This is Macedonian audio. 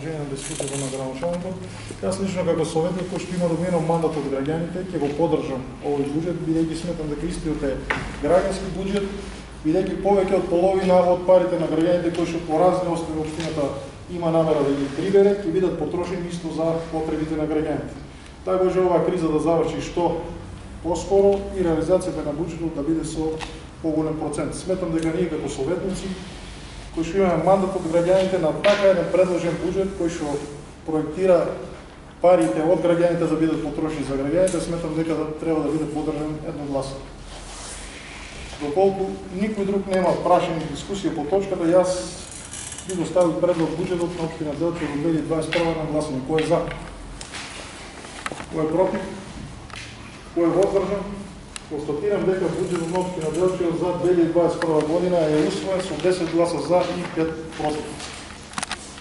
продолжение на дискусията на градоначалникот. Јас лично како советник кој што има добиен мандат од граѓаните, ќе го поддржам овој буџет, бидејќи сметам дека истиот е граѓански буџет, бидејќи повеќе од половина од парите на граѓаните кои што по разни основи општината има намера да ги прибере, ќе бидат потрошени исто за потребите на граѓаните. Така може оваа криза да заврши што поскоро и реализацијата на буџетот да биде со поголем процент. Сметам дека ние како советници кои што имаме мандат од граѓаните на така еден предложен буџет кој што проектира парите од граѓаните да бидат потрошени за граѓаните, сметам дека треба да биде поддржан едногласно. Доколку никој друг нема прашање и дискусија по точката, јас би го ставил предлог буџетот на општина Делчев во 2021 на гласање. Кој е за? Кој е против? Кој е воздржан? Констатирам дека буџетот на општина Делчев за 2021 година е усвоен со 10 гласа за и 5 против.